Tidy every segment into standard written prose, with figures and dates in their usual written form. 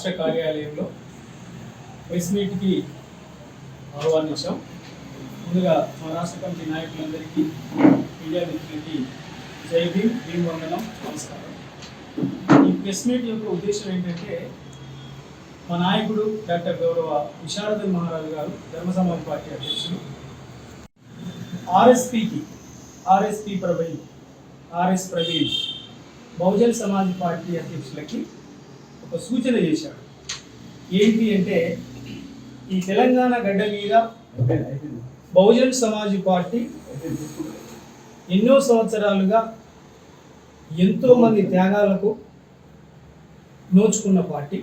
రాష్ట్ర కార్యాలయంలో ప్రెస్ మీట్కి ఆహ్వానించాం. ముందుగా మా రాష్ట్ర కమిటీ నాయకులందరికీ, మీడియా మిత్రులకి జై భీమ్, భీమ్ వందనం, నమస్కారం. ఈ ప్రెస్ మీట్ యొక్క ఉద్దేశం ఏంటంటే, మా నాయకుడు డాక్టర్ గౌరవ విశారదన్ మహారాజు గారు, ధర్మ సమాజ్ పార్టీ అధ్యక్షులు, ఆర్ఎస్పీ ప్రవీణ్ బహుజన్ సమాజ్ పార్టీ అధ్యక్షులకి ఒక సూచన చేశాడు. ఏంటి అంటే, ఈ తెలంగాణ గడ్డ మీద బహుజన్ సమాజ్ పార్టీ ఎన్నో సంవత్సరాలుగా ఎంతోమంది త్యాగాలకు నోచుకున్న పార్టీ,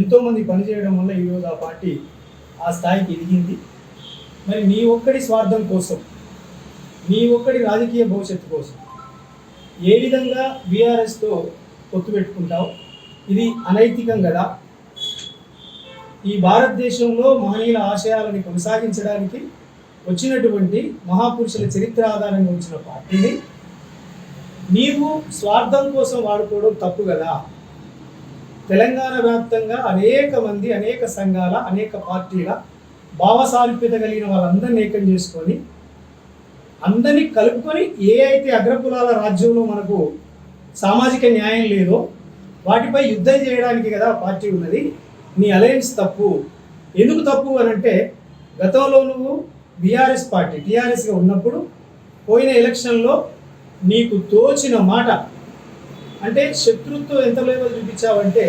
ఎంతోమంది పనిచేయడం వల్ల ఈరోజు ఆ పార్టీ ఆ స్థాయికి ఎదిగింది. మరి నీ ఒక్కడి స్వార్థం కోసం, నీ ఒక్కడి రాజకీయ భవిష్యత్తు కోసం ఏ విధంగా బీఆర్ఎస్తో పొత్తు పెట్టుకుంటావు? ఇది అనైతికం కదా. ఈ భారతదేశంలో మహనీయుల ఆశయాలను కొనసాగించడానికి వచ్చినటువంటి మహాపురుషుల చరిత్ర ఆధారంగా వచ్చిన పార్టీని నీవు స్వార్థం కోసం వాడుకోవడం తప్పు కదా. తెలంగాణ వ్యాప్తంగా అనేక మంది, అనేక సంఘాల, అనేక పార్టీల భావసారూప్యత కలిగిన వాళ్ళందరినీ ఏకం చేసుకొని, అందరినీ కలుపుకొని, ఏ అయితే అగ్రకులాల రాజ్యంలో మనకు సామాజిక న్యాయం లేదో వాటిపై యుద్ధం చేయడానికి కదా పార్టీ ఉన్నది. నీ అలయన్స్ తప్పు. ఎందుకు తప్పు అని అంటే, గతంలో నువ్వు బీఆర్ఎస్ పార్టీ టీఆర్ఎస్గా ఉన్నప్పుడు పోయిన ఎలక్షన్లో నీకు తోచిన మాట అంటే శత్రుత్వం ఎంత లేవో చూపించావంటే,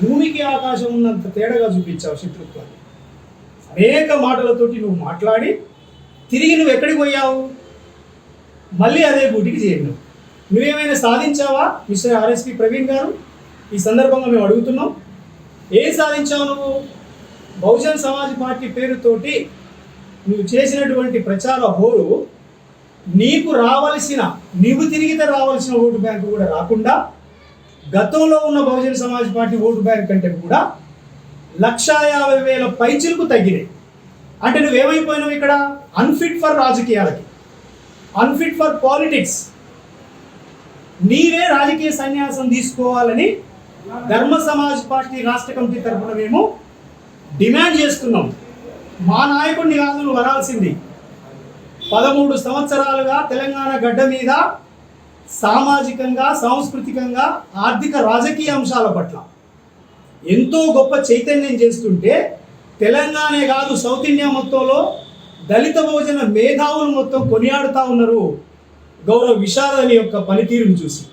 భూమికి ఆకాశం ఉన్నంత తేడాగా చూపించావు శత్రుత్వాన్ని. అనేక మాటలతోటి నువ్వు మాట్లాడి తిరిగి నువ్వు ఎక్కడికి పోయావు? మళ్ళీ అదే గూటికి చేరినావు. నువ్వేమైనా సాధించావా మిస్టర్ ఆర్ఎస్పీ ప్రవీణ్ గారు? ఈ సందర్భంగా మేము అడుగుతున్నాం, ఏం సాధించావు నువ్వు? బహుజన్ సమాజ్ పార్టీ పేరుతోటి నువ్వు చేసినటువంటి ప్రచార హోరు నీకు రావాల్సిన, నీవు తిరిగితే రావాల్సిన ఓటు బ్యాంకు కూడా రాకుండా, గతంలో ఉన్న Bahujan Samaj party vote bank కంటే కూడా 1,50,000 పైచిలకు తగ్గినాయి. అంటే నువ్వేమైపోయినావు ఇక్కడ? అన్ఫిట్ ఫర్ రాజకీయాలకి, అన్ఫిట్ ఫర్ పాలిటిక్స్. నీవే రాజకీయ సన్యాసం తీసుకోవాలని ధర్మ సమాజ్ పార్టీ రాష్ట్ర కమిటీ తరఫున మేము డిమాండ్ చేస్తున్నాం. మా నాయకుడిని కాదు నువ్వు వరాల్సింది. 13 సంవత్సరాలుగా తెలంగాణ గడ్డ మీద సామాజికంగా, సాంస్కృతికంగా, ఆర్థిక, రాజకీయ అంశాల పట్ల ఎంతో గొప్ప చైతన్యం చేస్తుంటే, తెలంగాణే కాదు సౌత్ ఇండియా మొత్తంలో దళిత బహుజన మేధావులు మొత్తం కొనియాడుతూ ఉన్నారు గౌరవ విశారదని యొక్క పనితీరును చూసి.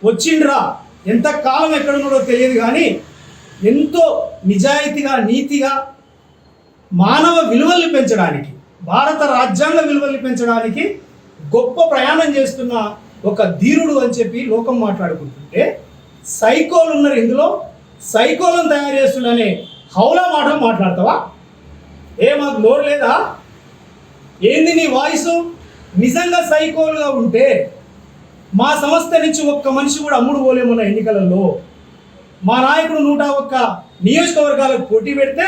వచ్చిండ్రా, ఎంతకాలం ఎక్కడున్నాడో తెలియదు కానీ ఎంతో నిజాయితీగా, నీతిగా, మానవ విలువల్ని పెంచడానికి, భారత రాజ్యాంగ విలువల్ని పెంచడానికి గొప్ప ప్రయాణం చేస్తున్న ఒక ధీరుడు అని చెప్పి లోకం మాట్లాడుకుంటుంటే, సైకోలు ఉన్నారు ఇందులో, సైకోలను తయారు చేస్తుండనే హౌలా మాట మాట్లాడతావా? మాకు నోరు లేదా? ఏంది నీ వాయిసు? నిజంగా సైకోలుగా ఉంటే మా సంస్థ నుంచి ఒక్క మనిషి కూడా అమ్ముడు పోలేమున్న ఎన్నికలలో. మా నాయకుడు 101 నియోజకవర్గాలకు పోటీ పెడితే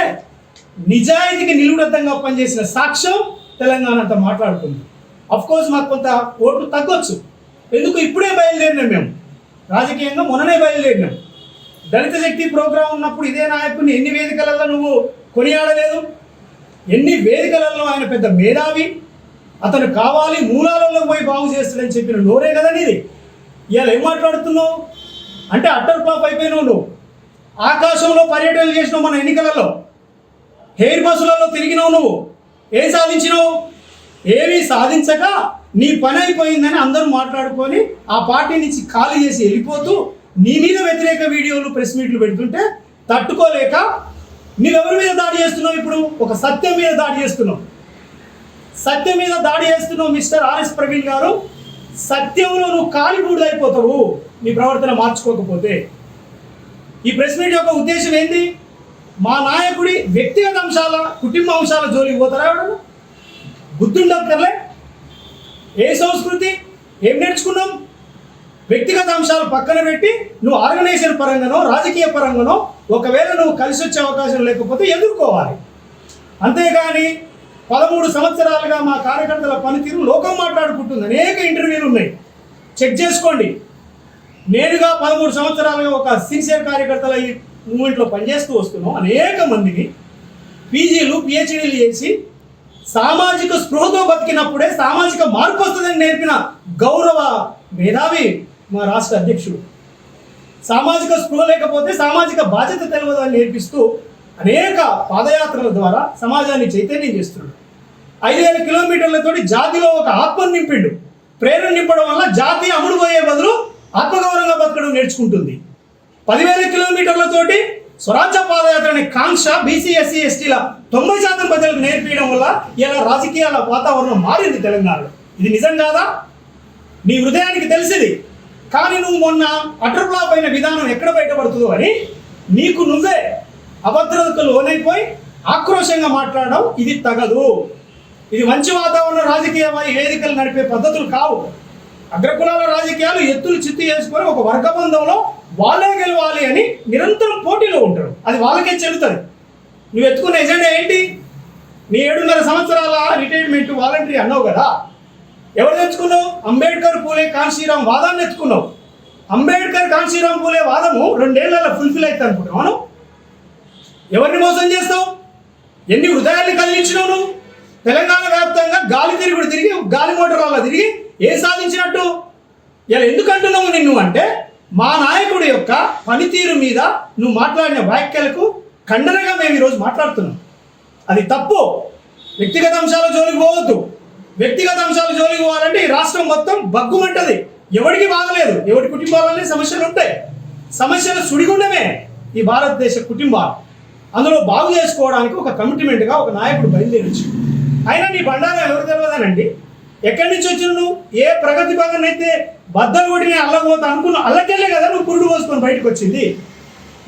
నిజాయితీకి నిలువుడద్దంగా పనిచేసిన సాక్ష్యం తెలంగాణ అంతా మాట్లాడుతుంది. అఫ్కోర్స్ మాకు కొంత ఓట్లు తగ్గొచ్చు. ఎందుకు? ఇప్పుడే బయలుదేరినాం మేము, రాజకీయంగా మొన్ననే బయలుదేరినాం. దళిత శక్తి ప్రోగ్రాం ఉన్నప్పుడు ఇదే నాయకుడిని ఎన్ని వేదికలలో నువ్వు కొనియాడలేదు? ఎన్ని వేదికలలో ఆయన పెద్ద మేధావి, అతను కావాలి మూలాలలో పోయి బాగు చేస్తాడని చెప్పిన నోరే కదా నీది. ఇవాళ ఏం మాట్లాడుతున్నావు అంటే అట్టర్ ఫ్లాప్ అయిపోయినావు నువ్వు. ఆకాశంలో పర్యటనలు చేసినావు మన ఎన్నికలలో, హెయిర్ బస్సులలో తిరిగినావు. నువ్వు ఏం సాధించినావు? ఏమీ సాధించక నీ పని అయిపోయిందని అందరూ మాట్లాడుకొని ఆ పార్టీ నుంచి ఖాళీ చేసి వెళ్ళిపోతూ నీ మీద వ్యతిరేక వీడియోలు, ప్రెస్ మీట్లు పెడుతుంటే తట్టుకోలేక నువ్వెవరి మీద దాడి చేస్తున్నావు? ఇప్పుడు ఒక సత్యం మీద దాడి చేస్తున్నావు. సత్యం మీద దాడి చేస్తున్నావు మిస్టర్ ఆర్ఎస్ ప్రవీణ్ గారు. సత్యంలో నువ్వు కాలి బూడిదైపోతావు నీ ప్రవర్తన మార్చుకోకపోతే. ఈ ప్రెస్ మీట్ యొక్క ఉద్దేశం ఏంది? మా నాయకుడి వ్యక్తిగత అంశాల, కుటుంబ అంశాల జోలికి పోతారా? ఎవడన్నా బుద్ధుండక్కర్లే? ఏ సంస్కృతి, ఏం నేర్చుకున్నాం? వ్యక్తిగత అంశాలు పక్కన పెట్టి నువ్వు ఆర్గనైజేషన్ పరంగానో, రాజకీయ పరంగానో ఒకవేళ నువ్వు కలిసి వచ్చే అవకాశం లేకపోతే ఎదుర్కోవాలి. అంతేగాని 13 సంవత్సరాలుగా మా కార్యకర్తల పనితీరు లోకం మాట్లాడుకుంటుంది. అనేక ఇంటర్వ్యూలు ఉన్నాయి, చెక్ చేసుకోండి. నేనుగా 13 సంవత్సరాలుగా ఒక సిన్సియర్ కార్యకర్తల మూమెంట్లో పనిచేస్తూ వస్తున్నాం అనేక మందిని పీజీలు పిహెచ్డీలు చేసి సామాజిక స్పృహతో బతికినప్పుడే సామాజిక మార్పు వస్తుందని నేర్పిన గౌరవ మేధావి మా రాష్ట్ర అధ్యక్షుడు. సామాజిక స్పృహ లేకపోతే సామాజిక బాధ్యత తెలియదని నేర్పిస్తూ అనేక పాదయాత్రల ద్వారా సమాజాన్ని చైతన్యం చేస్తున్నాడు. 5,000 కిలోమీటర్లతోటి జాతిలో ఒక ఆత్మను నింపిండు. ప్రేరణ నింపడం వల్ల జాతి అమ్ముడుపోయే బదులు ఆత్మగౌరవంగా బతకడం నేర్చుకుంటుంది. 10,000 కిలోమీటర్లతోటి స్వరాజ్య పాదయాత్ర అనే కాంక్ష బీసీ ఎస్సీ ఎస్టీల 90% ప్రజలకు నేర్పించడం వల్ల ఇలా రాజకీయాల వాతావరణం మారింది తెలంగాణలో. ఇది నిజం కాదా? నీ హృదయానికి తెలిసింది. కానీ నువ్వు మొన్న అటర్ ఫ్లాప్ అయిన విధానం ఎక్కడ బయటపడుతుందో అని నీకు నువ్వే అభద్రతకు లోనైపోయి ఆక్రోషంగా మాట్లాడడం ఇది తగదు. ఇది మంచి వాతావరణ రాజకీయ వేదికలు నడిపే పద్ధతులు కావు. అగ్రకులాల రాజకీయాలు ఎత్తులు చిత్తు చేసుకొని ఒక వర్గబంధంలో వాళ్ళే గెలవాలి అని నిరంతరం పోటీలో ఉంటారు. అది వాళ్ళకే చెల్లుతుంది. నువ్వు ఎత్తుకున్న ఎజెండా ఏంటి? నీ 7.5 సంవత్సరాల రిటైర్మెంట్ వాలంటరీ అన్నావు కదా, ఎవరు తెచ్చుకున్నావు? అంబేద్కర్ పూలే కాన్షీరామ్ వాదాన్ని ఎత్తుకున్నావు. అంబేద్కర్ కాన్షీరామ్ పూలే వాదము 2 ఏళ్లలో ఫుల్ఫిల్ అవుతుంది అనుకుంటున్నాను. ఎవరిని మోసం చేస్తావు? ఎన్ని హృదయాన్ని కలిగించినావు నువ్వు? తెలంగాణ వ్యాప్తంగా గాలి తిరుగుడు తిరిగి గాలి మోటార్ల తిరిగి ఏం సాధించినట్టు? ఇలా ఎందుకు అంటున్నావు నిన్ను అంటే, మా నాయకుడి యొక్క పనితీరు మీద నువ్వు మాట్లాడిన వ్యాఖ్యలకు ఖండనగా మేము ఈరోజు మాట్లాడుతున్నాం. అది తప్పు. వ్యక్తిగత అంశాల జోలికి పోవద్దు. వ్యక్తిగత అంశాల జోలికి పోవాలంటే ఈ రాష్ట్రం మొత్తం బగ్గుమంటది. ఎవరికి బాగలేదు. ఎవరి కుటుంబాలనే సమస్యలు ఉంటాయి. సమస్యల సుడిగుండమే ఈ భారతదేశ కుటుంబాలు. అందులో బాగు చేసుకోవడానికి ఒక కమిట్మెంట్గా ఒక నాయకుడు బయలుదేరొచ్చు. అయినా నీ బండారం ఎవరు తెలియదానండి. ఎక్కడి నుంచి వచ్చిన నువ్వు? ఏ ప్రగతి భవన్ అయితే బద్దలు కొట్టి నేను అల్లకపోతా అనుకున్నావు, అల్లకెళ్ళే కదా నువ్వు పురుడు పోసుకొని బయటకు వచ్చింది.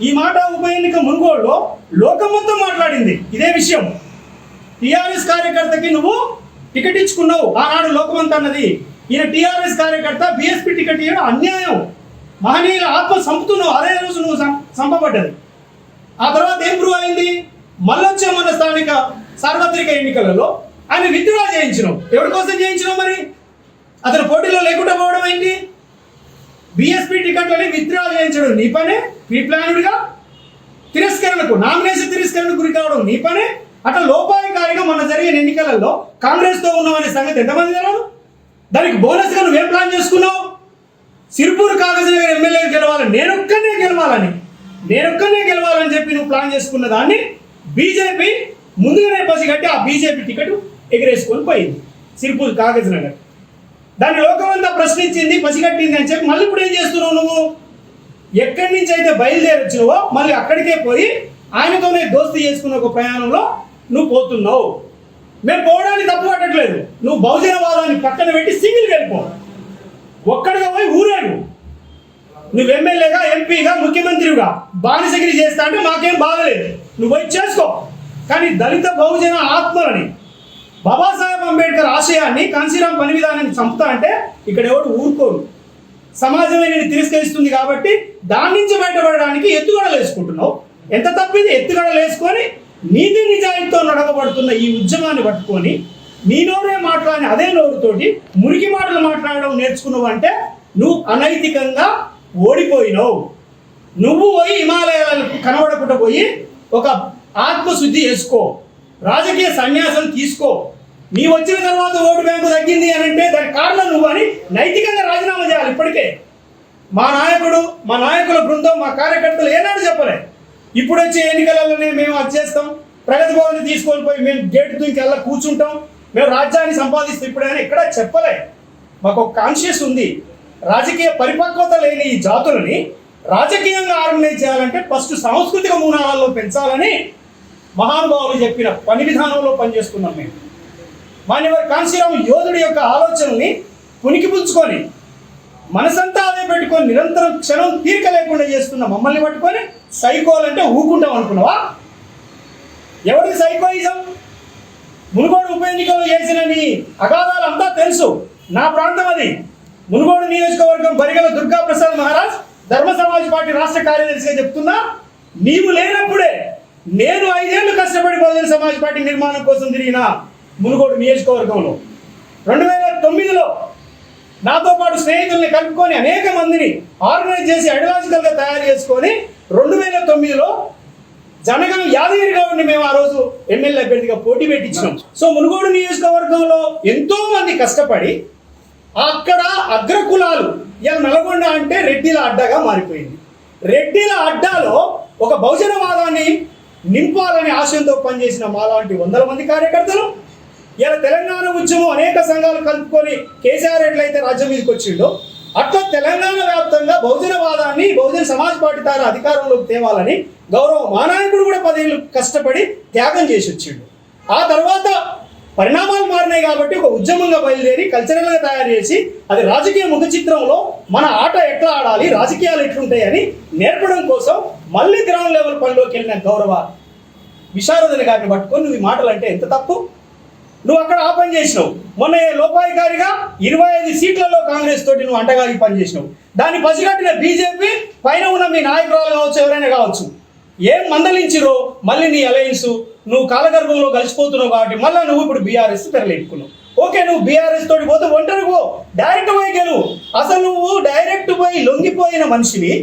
ఈ మాట ఉప ఎన్నిక మునుగోడులో లోకం మొత్తం మాట్లాడింది ఇదే విషయం. టీఆర్ఎస్ కార్యకర్తకి నువ్వు టికెట్ ఇచ్చుకున్నావు ఆనాడు లోకమంతా అన్నది. ఈయన టీఆర్ఎస్ కార్యకర్త బీఎస్పీ టికెట్ ఇవ్వడం అన్యాయం. మహనీయుల ఆత్మ సంపుతున్నావు. అదే రోజు నువ్వు సంపబడ్డది. ఆ తర్వాత ఏం ప్రూవ్ అయింది? మళ్ళొచ్చే మన స్థానిక సార్వత్రిక ఎన్నికలలో ఆయన విత్డ్రా చేయించినాం. ఎవరి కోసం చేయించినావు? మరి అతను పోటీలో లేకుండా పోవడం ఏంటి? బీఎస్పీ టికెట్లని విత్డ్రా చేయించడం నీ పనే. ప్రీ ప్లాన్డ్గా తిరస్కరణకు, నామినేషన్ తిరస్కరణకు గురి కావడం నీ పనే. అట్లా లోపాయికారిగా మన జరిగిన ఎన్నికలలో కాంగ్రెస్తో ఉన్నామనే సంగతి ఎంతమంది తెలియదు? దానికి బోనస్గా నువ్వేం ప్లాన్ చేసుకున్నావు? సిరిపూర్ కాగజ్నగర్ ఎమ్మెల్యే గెలవాలని, నేనొక్కనే గెలవాలని చెప్పి నువ్వు ప్లాన్ చేసుకున్న దాన్ని బీజేపీ ముందుగానే పసిగట్టి ఆ బీజేపీ టికెట్ ఎగిరేసుకొని పోయింది సిరిపూర్ కాగజ్నగర్. దాన్ని లోకమంతా ప్రశ్నించింది, పసిగట్టింది అని చెప్పి మళ్ళీ ఇప్పుడు ఏం చేస్తున్నావు నువ్వు? ఎక్కడి నుంచి అయితే బయలుదేరొచ్చినావో మళ్ళీ అక్కడికే పోయి ఆయనతోనే దోస్తీ చేసుకున్న ఒక ప్రయాణంలో నువ్వు పోతున్నావు. మేము పోవడానికి తప్పు పట్టట్లేదు. నువ్వు బహుజనవాదాన్ని పక్కన పెట్టి సింగిల్ వెళ్ళిపో. ఒక్కడిగా పోయి ఊరేగు. నువ్వు ఎమ్మెల్యేగా, ఎంపీగా, ముఖ్యమంత్రిగా బానిసగిరి చేస్తా అంటే మాకేం బాగలేదు. నువ్వు పోయి చేసుకో. కానీ దళిత బహుజన ఆత్మలని, బాబాసాహెబ్ అంబేద్కర్ ఆశయాన్ని, కాన్సీరామ్ పని విధానాన్ని చంపుతా అంటే ఇక్కడ ఎవరు ఊరుకోరు. సమాజమే నేను తిరస్కరిస్తుంది కాబట్టి దాని నుంచి బయటపడడానికి ఎత్తుగడలు వేసుకుంటున్నావు. ఎంత తప్పింది? ఎత్తుగడలు వేసుకొని నీతి నిజాయితీతో నడవబడుతున్న ఈ ఉద్యమాన్ని పట్టుకొని నీ నోరే మాట్లాడిన అదే నోరుతోటి మురికి మాటలు మాట్లాడడం నేర్చుకున్నావు అంటే నువ్వు అనైతికంగా ఓడిపోయినావు. నువ్వు పోయి హిమాలయాలకు కనబడకుండా పోయి ఒక ఆత్మశుద్ధి చేసుకో, రాజకీయ సన్యాసం తీసుకో. నీ వచ్చిన తర్వాత ఓటు బ్యాంకు తగ్గింది అని అంటే దానికి కారణం నువ్వు అని నైతికంగా రాజీనామా చేయాలి. ఇప్పటికే మా నాయకుల బృందం, మా కార్యకర్తలు ఏనాడు చెప్పలే. ఇప్పుడు వచ్చే ఎన్నికలలోనే మేము అది చేస్తాం, ప్రగతి భవన్ తీసుకొని పోయి మేము గేటు దుంకి అలా కూర్చుంటాం, మేము రాజ్యాన్ని సంపాదిస్తాం ఇప్పుడే అని ఎక్కడా చెప్పలే. మాకు ఒక కాన్షియస్ ఉంది. రాజకీయ పరిపక్వత లేని ఈ జాతులని రాజకీయంగా ఆర్గనైజ్ చేయాలంటే ఫస్ట్ సాంస్కృతిక మూలాలలో పెంచాలని మహానుభావులు చెప్పిన పని విధానంలో పనిచేస్తున్నాం మేము. మాన్యవారి కాన్సీరామ్ యోధుడి యొక్క ఆలోచనని పుణికిపుచ్చుకొని మనసంతా అదే పెట్టుకొని నిరంతరం క్షణం తీరిక లేకుండా చేస్తున్న మమ్మల్ని పట్టుకొని సైకోలంటే ఊకుంటాం అనుకున్నావా? ఎవరి సైకోయిజం? మునుగోడు ఉప ఎన్నికలు చేసిన నీ అగాధాలు అంతా తెలుసు. నా ప్రాంతం అది. మునుగోడు నియోజకవర్గం బరిగల దుర్గాప్రసాద్ మహారాజ్ ధర్మ సమాజ్ పార్టీ రాష్ట్ర కార్యదర్శిగా చెప్తున్నా, నీవు లేనప్పుడే నేను 5 ఏళ్ళు కష్టపడి బహుజన సమాజ్ పార్టీ నిర్మాణం కోసం తిరిగిన మునుగోడు నియోజకవర్గంలో 2009లో నాతో పాటు స్నేహితుల్ని కలుపుకొని అనేక మందిని ఆర్గనైజ్ చేసి ఐడియాలజికల్గా తయారు చేసుకొని 2009లో జనగాం యాదగిరి గౌడ్ని మేము ఆ రోజు ఎమ్మెల్యే అభ్యర్థిగా పోటీ పెట్టించినాం. సో మునుగోడు నియోజకవర్గంలో ఎంతో మంది కష్టపడి అక్కడ అగ్రకులాలు ఇలా నల్గొండ అంటే రెడ్డిల అడ్డాగా మారిపోయింది. రెడ్డిల అడ్డాలో ఒక బహుజనవాదాన్ని నింపాలనే ఆశయంతో పనిచేసిన మాలాంటి వందల మంది కార్యకర్తలు ఇలా తెలంగాణ ఉద్యమం అనేక సంఘాలు కలుపుకొని కేసీఆర్ ఎట్లయితే రాజ్యం మీదకి వచ్చిండో అట్లా తెలంగాణ వ్యాప్తంగా బహుజనవాదాన్ని బహుజన సమాజ్ పార్టీ ద్వారా అధికారంలోకి తేవాలని గౌరవ మానాయకుడు కూడా 10 ఏళ్ళు కష్టపడి త్యాగం చేసి వచ్చిండు. ఆ తర్వాత పరిణామాలు మారినాయి కాబట్టి ఒక ఉద్యమంగా బయలుదేరి కల్చరల్గా తయారు చేసి అది రాజకీయ ముఖ చిత్రంలో మన ఆట ఎట్లా ఆడాలి, రాజకీయాలు ఎట్లుంటాయని నేర్పడం కోసం మళ్ళీ గ్రౌండ్ లెవెల్ పనిలోకి వెళ్ళిన గౌరవ విశారదని గారిని పట్టుకొని నువ్వు ఈ మాటలు అంటే ఎంత తప్పు. నువ్వు అక్కడ ఆ పని చేసినావు. మొన్న లోపాయికారిగా 25 సీట్లలో కాంగ్రెస్ తోటి నువ్వు అంటగాగి పని చేసినావు. దాన్ని పసిగట్టిన బీజేపీ పైన ఉన్న మీ నాయకురాలు కావచ్చు, ఎవరైనా కావచ్చు, ఏం మందలించిరో మళ్ళీ నీ అలయన్స్ నువ్వు కాలగర్భంలో కలిసిపోతున్నావు కాబట్టి మళ్ళీ నువ్వు ఇప్పుడు బీఆర్ఎస్ తెరలేపుకున్నావు. ఓకే, నువ్వు బీఆర్ఎస్ తోటి పోతే ఒంటరిగో, డైరెక్ట్ పోయి గెలువు. అసలు నువ్వు డైరెక్ట్ పోయి లొంగిపోయిన మనిషిని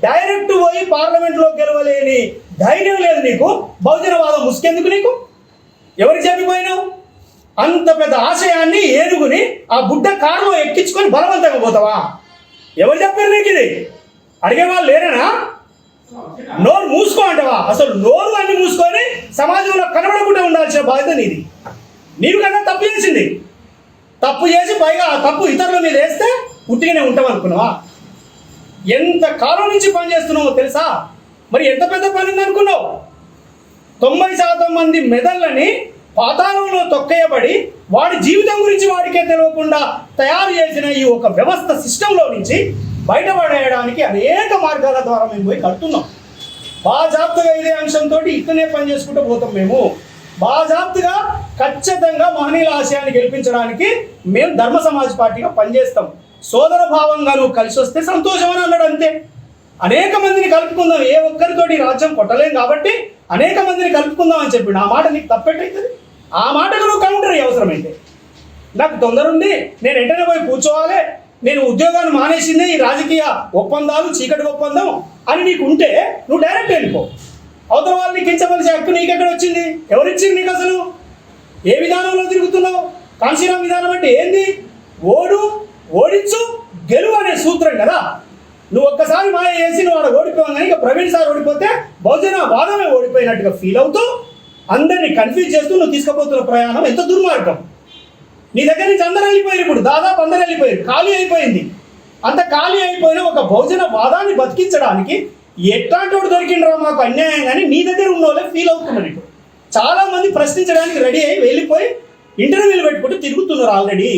డైరెక్ట్ పోయి పార్లమెంట్లో గెలవలేని ధైర్యం లేదు నీకు. బహుజనవాదం ముసుకెందుకు నీకు? ఎవరికి చెప్పిపోయినావు? అంత పెద్ద ఆశయాన్ని ఏనుగుని ఆ బుడ్డ కారులో ఎక్కించుకొని బలవంతంగా పోతావా? ఎవరు చెప్పారు నీకు ఇది? అడిగేవాళ్ళు లేరేనా? నోరు మూసుకో అంటవా? అసలు నోరు అన్ని మూసుకొని సమాజంలో కనబడకుండా ఉండాల్సిన బాధ్యత నీది. నీవు కదా తప్పు చేసింది. తప్పు చేసి పైగా ఆ తప్పు ఇతరుల మీద వేస్తే ఉట్టిగానే ఉంటాం అనుకున్నావా? ఎంత కాలం నుంచి పనిచేస్తున్నావో తెలుసా? మరి ఎంత పెద్ద పని ఉందనుకున్నావు? 90% మంది మెదళ్ళని పాతాళంలో తొక్కేయబడి వాడి జీవితం గురించి వాడికే తెలియకుండా తయారు చేసిన ఈ ఒక వ్యవస్థ సిస్టంలో నుంచి బయటపడేయడానికి అనేక మార్గాల ద్వారా మేము పోయి కడుతున్నాం. బాజాప్తుగా ఇదే అంశంతో ఇక్కడనే పని చేసుకుంటూ పోతాం. మేము బాజాప్తుగా ఖచ్చితంగా మహనీయుల ఆశయాన్ని గెలిపించడానికి మేము ధర్మ సమాజ్ పార్టీగా పనిచేస్తాం. సోదర భావంగా నువ్వు కలిసి వస్తే సంతోషం అని అన్నాడు, అంతే. అనేక మందిని కలుపుకుందాం, ఏ ఒక్కరితోటి రాజ్యం కొట్టలేం కాబట్టి అనేక మందిని కలుపుకుందాం అని చెప్పి ఆ మాట నీకు తప్పెట్టయితుంది. ఆ మాటకు నువ్వు కౌంటర్ అవసరమైతే. నాకు తొందర ఉంది, నేను వెంటనే పోయి కూర్చోవాలి, నేను ఉద్యోగాన్ని మానేసిందే ఈ రాజకీయ ఒప్పందాలు చీకటి ఒప్పందం అని నీకు ఉంటే నువ్వు డైరెక్ట్ వెళ్ళిపో. అవతల వాళ్ళని కించవలసే హక్కు నీకెక్కడ వచ్చింది? ఎవరిచ్చింది నీకు? అసలు ఏ విధానంలో తిరుగుతున్నావు? కాంశీరామ్ విధానం అంటే ఏంది? ఓడించు గెలువు అనే సూత్రం కదా. నువ్వు ఒక్కసారి మాయ చేసి నువ్వు ఆడ ఓడిపోయావు, కానీ ఇక ప్రవీణ్ సార్ ఓడిపోతే బహుజన వాదమే ఓడిపోయినట్టుగా ఫీల్ అవుతూ అందరినీ కన్ఫ్యూజ్ చేస్తూ నువ్వు తీసుకుపోతున్న ప్రయాణం ఎంత దుర్మార్గం. నీ దగ్గర నుంచి అందరూ వెళ్ళిపోయారు, ఇప్పుడు దాదాపు అందరూ వెళ్ళిపోయారు, ఖాళీ అయిపోయింది. అంత ఖాళీ అయిపోయిన ఒక బహుజన వాదాన్ని బతికించడానికి ఎట్లాంటి వాడు దొరికిండ్రా మాకు అన్యాయం కానీ నీ దగ్గర ఉన్న వాళ్ళే ఫీల్ అవుతున్నారు. ఇప్పుడు చాలా మంది ప్రశ్నించడానికి రెడీ అయ్యి వెళ్ళిపోయి ఇంటర్వ్యూలు పెట్టుకుంటూ తిరుగుతున్నారు ఆల్రెడీ.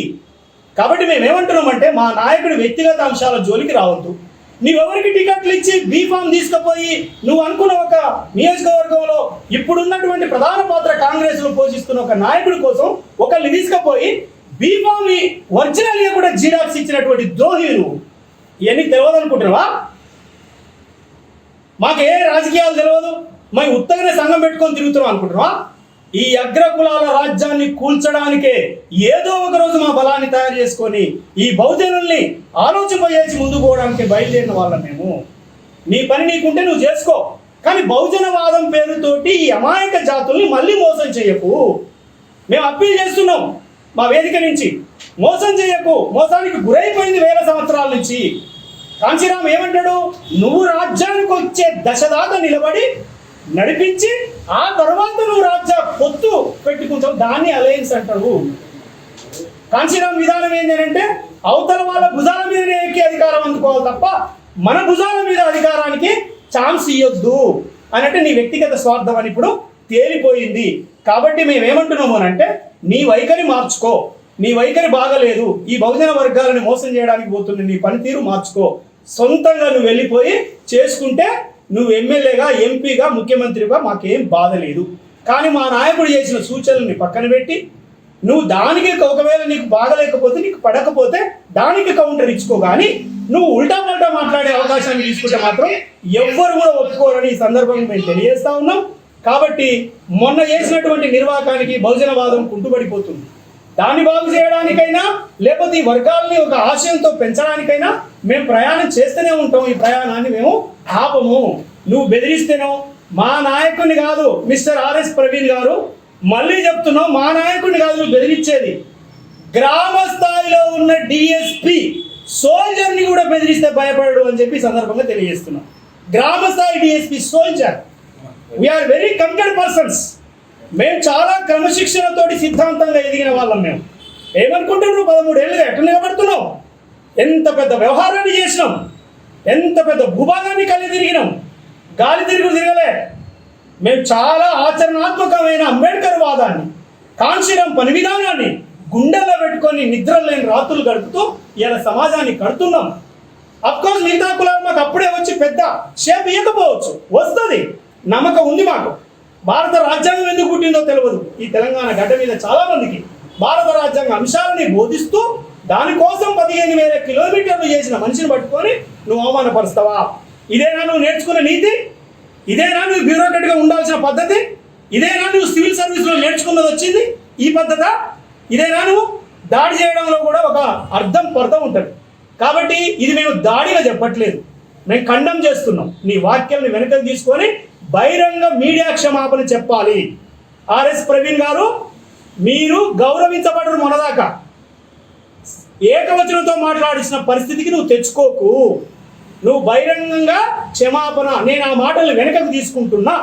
కాబట్టి మేమేమంటున్నామంటే మా నాయకుడి వ్యక్తిగత అంశాల జోలికి రావద్దు. నువ్వెవరికి టికెట్లు ఇచ్చి బీఫామ్ తీసుకుపోయి నువ్వు అనుకున్న ఒక నియోజకవర్గంలో ఇప్పుడున్నటువంటి ప్రధాన పాత్ర కాంగ్రెస్లో పోషిస్తున్న ఒక నాయకుడి కోసం ఒకరిని తీసుకుపోయి బీఫామ్ ఒరిజినల్గా కూడా జిరాక్స్ ఇచ్చినటువంటి ద్రోహి నువ్వు. ఇవన్నీ తెలియదు అనుకుంటున్నావా? మాకే రాజకీయాలు తెలియదు, మేము ఉత్తగానే సంఘం పెట్టుకొని తిరుగుతున్నాం అనుకుంటున్నావా? ఈ అగ్రకులాల రాజ్యాన్ని కూల్చడానికే ఏదో ఒక రోజు మా బలాన్ని తయారు చేసుకొని ఈ బహుజనుల్ని ఆలోచింపజేసి ముందుకు పోవడానికి బయలుదేరిన వాళ్ళం మేము. నీ పని నీకుంటే నువ్వు చేసుకో, కానీ బహుజనవాదం పేరుతోటి ఈ అమాయక జాతుల్ని మళ్ళీ మోసం చేయకు. మేము అప్పీల్ చేస్తున్నాం మా వేదిక నుంచి, మోసం చేయకు. మోసానికి గురైపోయింది 1000 సంవత్సరాల నుంచి. కాంశీరామ్ ఏమంటాడు? నువ్వు రాజ్యానికి వచ్చే దశ దాకా నిలబడి నడిపించి ఆ తర్వాత నువ్వు రాజ్య పొత్తు పెట్టుకుంటావు, దాన్ని అలయన్స్ అంటారు. కాంశీరామ్ విధానం ఏంటంటే అవతల వాళ్ళ భుజాల మీదనే ఎక్కి అధికారం అందుకోవాలి తప్ప మన భుజాల మీద అధికారానికి ఛాన్స్ ఇవ్వద్దు అనంటే నీ వ్యక్తిగత స్వార్థం అని ఇప్పుడు తేలిపోయింది. కాబట్టి మేమేమంటున్నాము అంటే నీ వైఖరి మార్చుకో. నీ వైఖరి బాగలేదు, ఈ బహుజన వర్గాలను మోసం చేయడానికి పోతున్న నీ పనితీరు మార్చుకో. సొంతంగా నువ్వు వెళ్ళిపోయి చేసుకుంటే నువ్వు ఎమ్మెల్యేగా, ఎంపీగా, ముఖ్యమంత్రిగా మాకేం బాధ లేదు. కానీ మా నాయకుడు చేసిన సూచనల్ని పక్కన పెట్టి నువ్వు దానికి ఒకవేళ నీకు బాగలేకపోతే, నీకు పడకపోతే దానికి కౌంటర్ ఇచ్చుకో. కానీ నువ్వు ఉల్టా పల్టా మాట్లాడే అవకాశాన్ని తీసుకుంటే మాత్రం ఎవ్వరు కూడా ఒప్పుకోరని ఈ సందర్భంగా మేము తెలియజేస్తా ఉన్నాం. కాబట్టి మొన్న చేసినటువంటి నిర్వాకానికి బహుజనవాదం కుంటుపడిపోతుంది. దాన్ని బాగు చేయడానికైనా లేకపోతే ఈ వర్గాలని ఒక ఆశయంతో పెంచడానికైనా మేము ప్రయాణం చేస్తూనే ఉంటాం. ఈ ప్రయాణాన్ని మేము ఆపము. నువ్వు బెదిరిస్తేనో మా నాయకుడిని కాదు మిస్టర్ ఆర్ఎస్ ప్రవీణ్ గారు, మళ్ళీ చెప్తున్నావు, మా నాయకుడిని కాదు నువ్వు బెదిరించేది, గ్రామ స్థాయిలో ఉన్న డిఎస్పి సోల్జర్ని కూడా బెదిరిస్తే భయపడడు అని చెప్పి సందర్భంగా తెలియజేస్తున్నాం. గ్రామ స్థాయి DSP soldier, we are very committed persons. మేము చాలా క్రమశిక్షణతోటి సిద్ధాంతంగా ఎదిగిన వాళ్ళం. మేము ఏమనుకుంటున్నావు, 13 ఏళ్ళుగా ఎట్లా నిలబడుతున్నావు, ఎంత పెద్ద వ్యవహారాన్ని చేసినాం, ఎంత పెద్ద భూభాగాన్ని కలిగి తిరిగినాం, గాలి తిరగలే. మేము చాలా ఆచరణాత్మకమైన అంబేద్కర్ వాదాన్ని, కాంశీరాం పని విధానాన్ని గుండెల్లో పెట్టుకొని నిద్ర లేని రాత్రులు గడుపుతూ ఇలా సమాజాన్ని కడుతున్నాం. అఫ్కోర్స్ మిగతా కులాలు మాకు అప్పుడే వచ్చి పెద్ద షేప్ ఇవ్వకపోవచ్చు, వస్తుంది, నమ్మకం ఉంది మాకు. భారత రాజ్యాంగం ఎందుకు పుట్టిందో తెలియదు ఈ తెలంగాణ గడ్డ మీద చాలా మందికి. భారత రాజ్యాంగ అంశాలని బోధిస్తూ దానికోసం 15,000 కిలోమీటర్లు చేసిన మనిషిని పట్టుకొని నువ్వు అవమానపరుస్తావా? ఇదేనా నువ్వు నేర్చుకున్న నీతి? ఇదేనా నువ్వు బ్యూరోక్రట్గా ఉండాల్సిన పద్ధతి? ఇదేనా నువ్వు సివిల్ సర్వీస్లో నేర్చుకున్నది వచ్చింది ఈ పద్ధత? ఇదేనా నువ్వు దాడి చేయడంలో కూడా ఒక అర్థం పర్థం ఉంటుంది. కాబట్టి ఇది మేము దాడిగా చెప్పట్లేదు, మేము ఖండం చేస్తున్నాం. నీ వాక్యాలను వెనకలు తీసుకొని బహిరంగ మీడియా క్షమాపణ చెప్పాలి. ఆర్ఎస్ ప్రవీణ్ గారు, మీరు గౌరవించబడరు, మొన్నదాకా ఏకవచనంతో మాట్లాడిసిన పరిస్థితికి నువ్వు తెచ్చుకోకు. నువ్వు బహిరంగంగా క్షమాపణ, నేను ఆ మాటలు వెనకకు తీసుకుంటున్నా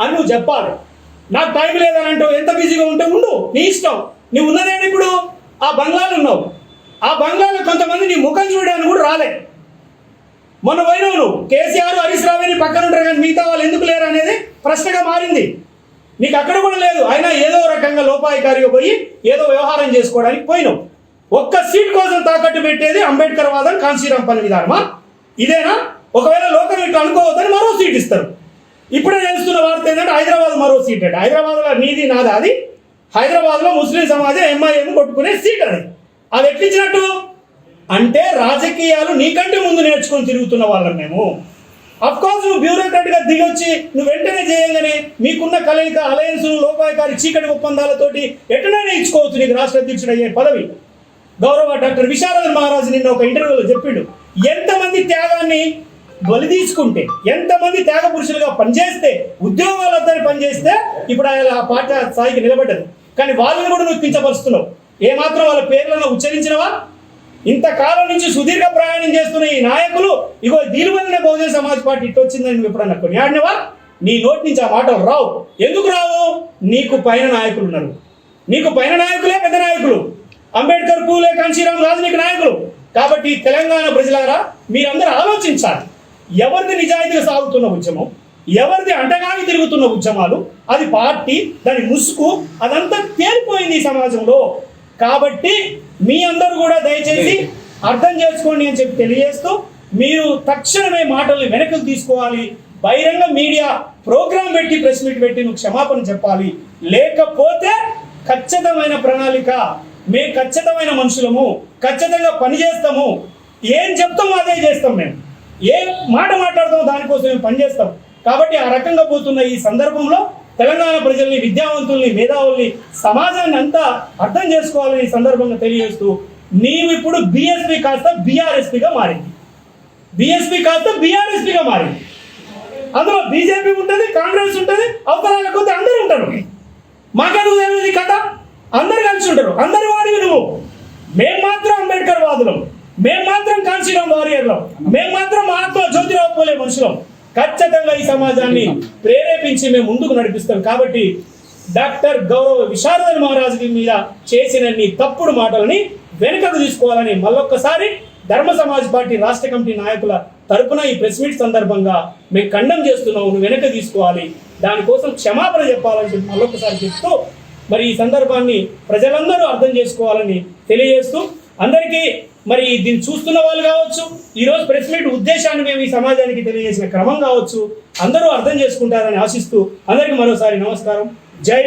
అని నువ్వు చెప్పాలి. నాకు టైం లేదని అంటావు, ఎంత బిజీగా ఉంటే ఉండు, నీ ఇష్టం. నువ్వు ఉన్నదేంటి ఇప్పుడు? ఆ బంగ్లాలు ఉన్నావు, ఆ బంగ్లాలో కొంతమంది నీ ముఖం చూడడానికి కూడా రాలే. మొన్న పోయినావు నువ్వు, కేసీఆర్ హరీష్ రావు పక్కన ఉంటారు కానీ మిగతా వాళ్ళు ఎందుకు లేరు అనేది ప్రశ్నగా మారింది. నీకు అక్కడ కూడా లేదు, అయినా ఏదో రకంగా లోపాయికారిగా పోయి ఏదో వ్యవహారం చేసుకోవడానికి పోయినావు. ఒక్క సీట్ కోసం తాకట్టు పెట్టేది అంబేద్కర్ వాదం, కాంశీరాం పని విధానమా? ఇదేనా? ఒకవేళ లోకం ఇట్లా అనుకోవద్దని మరో సీట్ ఇస్తారు. ఇప్పుడే తెలుస్తున్న వార్త ఏంటంటే హైదరాబాద్ మరో సీట్ అంటే, హైదరాబాద్లో నీది నాదా? అది హైదరాబాద్లో ముస్లిం సమాజం ఎంఐఎం కొట్టుకునే సీట్ అది. అది ఎట్లిచ్చినట్టు అంటే రాజకీయాలు నీకంటే ముందు నేర్చుకొని తిరుగుతున్న వాళ్ళం మేము. అఫ్కోర్స్ నువ్వు బ్యూరోక్రాట్గా దిగొచ్చి నువ్వు వెంటనే చేయగానే మీకున్న కలయిక అలయన్సులు లోపాయకారి చీకటి ఒప్పందాలతోటి ఎట్లనే ఇచ్చుకోవచ్చు నీకు రాష్ట్ర అధ్యక్షుడు అయ్యే పదవి. గౌరవ డాక్టర్ విశారదన్ మహారాజు నిన్న ఒక ఇంటర్వ్యూలో చెప్పిండు, ఎంతమంది త్యాగాన్ని బలి తీసుకుంటే, ఎంతమంది త్యాగ పురుషులుగా పనిచేస్తే, ఉద్యోగాలతో పనిచేస్తే ఇప్పుడు ఆయన ఆ పార్టీ స్థాయికి నిలబడ్డది. కానీ వాళ్ళని కూడా నువ్వు కించపరుస్తున్నావు. ఏమాత్రం వాళ్ళ పేర్లను ఉచ్చరించినవా? ఇంతకాలం నుంచి సుదీర్ఘ ప్రయాణం చేస్తున్న ఈ నాయకులు ఇగో దీని వల్లనే బహుజన సమాజ్ పార్టీ ఇట్టు వచ్చిందని నువ్వు ఎప్పుడన్నా కొనియాడినవా? నీ నోటి నుంచి ఆ మాటలు రావు. ఎందుకు రావు? నీకు పైన నాయకులు ఉన్నారు, నీకు పైన నాయకులే పెద్ద నాయకులు. అంబేద్కర్, పూలే, కాంశీరాం కాదు నీకు నాయకులు. కాబట్టి తెలంగాణ ప్రజలారా మీరందరూ ఆలోచించాలి, ఎవరిది నిజాయితీగా సాగుతున్న ఉద్యమం, ఎవరిది అంటగాని తిరుగుతున్న ఉద్యమాలు, అది పార్టీ, దాని ముసుగు, అదంతా తేలిపోయింది ఈ సమాజంలో. కాబట్టి మీ అందరూ కూడా దయచేసి అర్థం చేసుకోండి అని చెప్పి తెలియజేస్తూ, మీరు తక్షణమే మాటల్ని వెనక్కి తీసుకోవాలి. బహిరంగ మీడియా ప్రోగ్రాం పెట్టి, ప్రెస్ మీట్ పెట్టి నువ్వు క్షమాపణ చెప్పాలి. లేకపోతే ఖచ్చితమైన ప్రణాళిక, మేము ఖచ్చితమైన మనుషులము, ఖచ్చితంగా పనిచేస్తాము, ఏం చెప్తామో అదే చేస్తాం. మేము ఏ మాట మాట్లాడతామో దానికోసం మేము పనిచేస్తాం. కాబట్టి ఆ రకంగా పోతున్న ఈ సందర్భంలో తెలంగాణ ప్రజల్ని, విద్యావంతుల్ని, మేధావుల్ని, సమాజాన్ని అంతా అర్థం చేసుకోవాలని ఈ సందర్భంగా తెలియజేస్తూ, నీవు ఇప్పుడు బీఎస్పీ కాస్త బీఆర్ఎస్పీగా మారింది, బీఎస్పీ కాస్త బీఆర్ఎస్పీగా మారింది. అందులో బీజేపీ ఉంటుంది, కాంగ్రెస్ ఉంటుంది, అవతరాల కొద్ది అందరూ ఉంటారు. మాకెందుకు తెలియదు కథ? అందరు కలిసి ఉంటారు, అందరి వాడివి నువ్వు. మేము మాత్రం అంబేద్కర్ వాదులం, మేము మాత్రం కాంశీరాం వారియర్లం, మేము మాత్రం మహాత్మా జ్యోతిరావు పూలే మనుషులం. ఖచ్చితంగా ఈ సమాజాన్ని ప్రేరేపించి మేము ముందుకు నడిపిస్తాం. కాబట్టి డాక్టర్ గౌరవ విశారదన్ మహారాజు మీద చేసిన నీ తప్పుడు మాటలని వెనుకకు తీసుకోవాలని మళ్ళొక్కసారి ధర్మ సమాజ్ పార్టీ రాష్ట్ర కమిటీ నాయకుల తరపున ఈ ప్రెస్ మీట్ సందర్భంగా మేము ఖండం చేస్తున్నాం. నువ్వు వెనక తీసుకోవాలి, దానికోసం క్షమాపణ చెప్పాలని చెప్పి మళ్ళొక్కసారి చెప్తూ, మరి ఈ సందర్భాన్ని ప్రజలందరూ అర్థం చేసుకోవాలని తెలియజేస్తూ, అందరికీ మరి దీన్ని చూస్తున్న వాళ్ళు కావచ్చు, ఈరోజు ప్రెస్ మీట్ ఉద్దేశాన్ని మేము ఈ సమాజానికి తెలియజేసిన క్రమం కావచ్చు, అందరూ అర్థం చేసుకుంటారని ఆశిస్తూ అందరికీ మరోసారి నమస్కారం. జై